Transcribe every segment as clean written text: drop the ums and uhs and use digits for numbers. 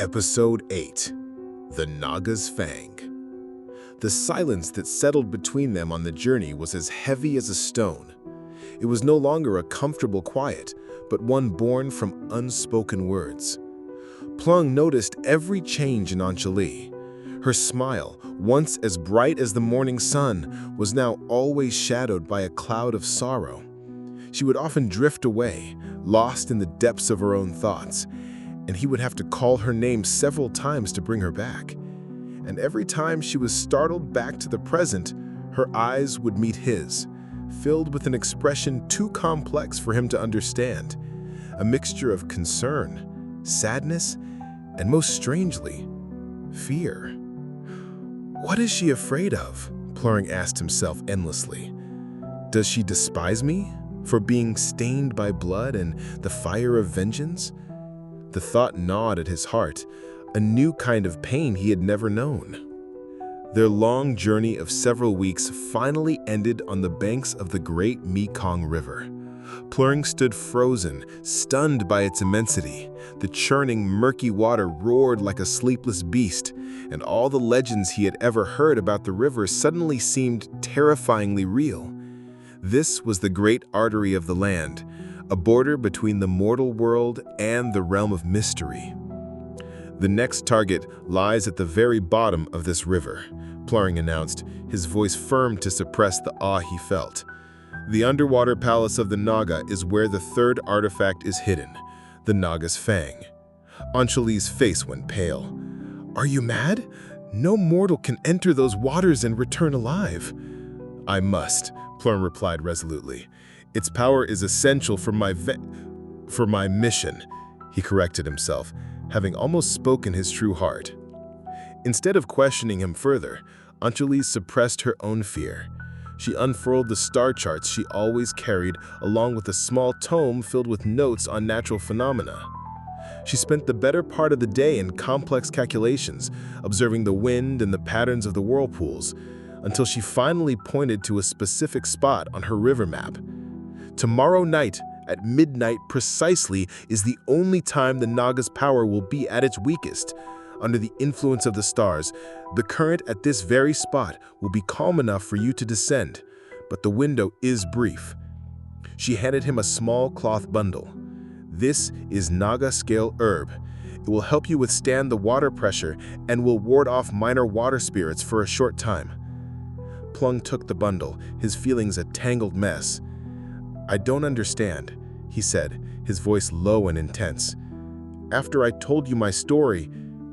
Episode 8 The Naga's Fang. The silence that settled between them on the journey was as heavy as a stone. It was no longer a comfortable quiet, but one born from unspoken words. Plung noticed every change in Anjali. Her smile, once as bright as the morning sun, was now always shadowed by a cloud of sorrow. She would often drift away, lost in the depths of her own thoughts, and he would have to call her name several times to bring her back. And every time she was startled back to the present, her eyes would meet his, filled with an expression too complex for him to understand, a mixture of concern, sadness, and most strangely, fear. What is she afraid of? Plung asked himself endlessly. Does she despise me for being stained by blood and the fire of vengeance? The thought gnawed at his heart, a new kind of pain he had never known. Their long journey of several weeks finally ended on the banks of the great Mekong River. Plung stood frozen, stunned by its immensity. The churning, murky water roared like a sleepless beast, and all the legends he had ever heard about the river suddenly seemed terrifyingly real. This was the great artery of the land, a border between the mortal world and the realm of mystery. The next target lies at the very bottom of this river, Plung announced, his voice firm to suppress the awe he felt. The underwater palace of the Naga is where the third artifact is hidden, the Naga's Fang. Anjali's face went pale. Are you mad? No mortal can enter those waters and return alive. I must, Plung replied resolutely. Its power is essential for my mission, he corrected himself, having almost spoken his true heart. Instead of questioning him further, Anjali suppressed her own fear. She unfurled the star charts she always carried, along with a small tome filled with notes on natural phenomena. She spent the better part of the day in complex calculations, observing the wind and the patterns of the whirlpools, until she finally pointed to a specific spot on her river map. Tomorrow night, at midnight precisely, is the only time the Naga's power will be at its weakest. Under the influence of the stars, the current at this very spot will be calm enough for you to descend, but the window is brief. She handed him a small cloth bundle. This is Naga scale herb. It will help you withstand the water pressure and will ward off minor water spirits for a short time. Plung took the bundle, his feelings a tangled mess. I don't understand, he said, his voice low and intense. After I told you my story,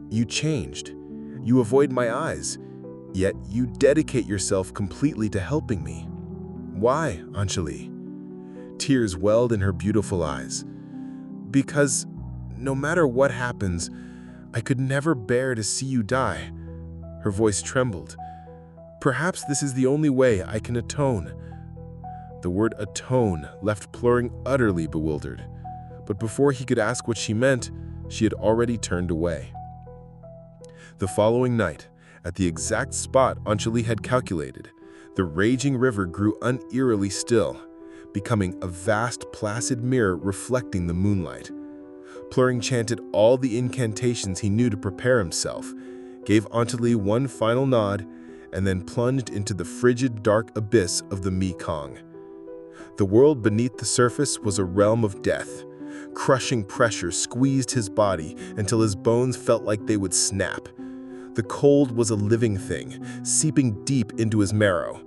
you changed. You avoid my eyes, yet you dedicate yourself completely to helping me. Why, Anjali? Tears welled in her beautiful eyes. Because no matter what happens, I could never bear to see you die. Her voice trembled. Perhaps this is the only way I can atone. The word atone left Plung utterly bewildered, but before he could ask what she meant, she had already turned away. The following night, at the exact spot Anjali had calculated, the raging river grew unearily still, becoming a vast placid mirror reflecting the moonlight. Plung chanted all the incantations he knew to prepare himself, gave Anjali one final nod, and then plunged into the frigid dark abyss of the Mekong. The world beneath the surface was a realm of death. Crushing pressure squeezed his body until his bones felt like they would snap. The cold was a living thing, seeping deep into his marrow.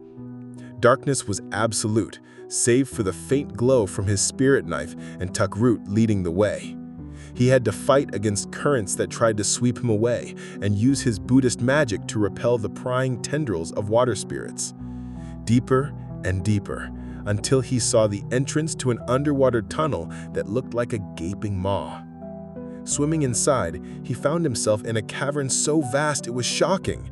Darkness was absolute, save for the faint glow from his spirit knife and Tuckroot leading the way. He had to fight against currents that tried to sweep him away and use his Buddhist magic to repel the prying tendrils of water spirits. Deeper and deeper, until he saw the entrance to an underwater tunnel that looked like a gaping maw. Swimming inside, he found himself in a cavern so vast it was shocking.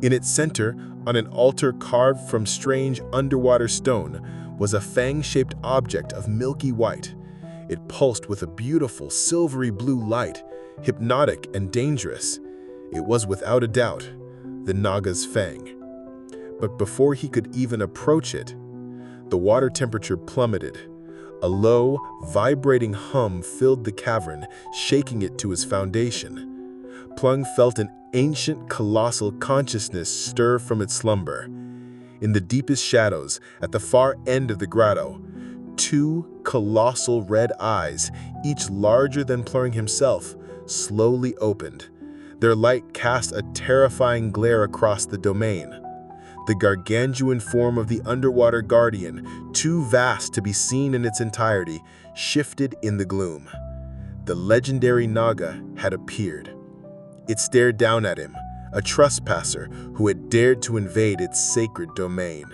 In its center, on an altar carved from strange underwater stone, was a fang-shaped object of milky white. It pulsed with a beautiful silvery blue light, hypnotic and dangerous. It was without a doubt the Naga's Fang. But before he could even approach it, the water temperature plummeted. A low, vibrating hum filled the cavern, shaking it to its foundation. Plung felt an ancient, colossal consciousness stir from its slumber. In the deepest shadows, at the far end of the grotto, two colossal red eyes, each larger than Plung himself, slowly opened. Their light cast a terrifying glare across the domain. The gargantuan form of the underwater guardian, too vast to be seen in its entirety, shifted in the gloom. The legendary Naga had appeared. It stared down at him, a trespasser who had dared to invade its sacred domain.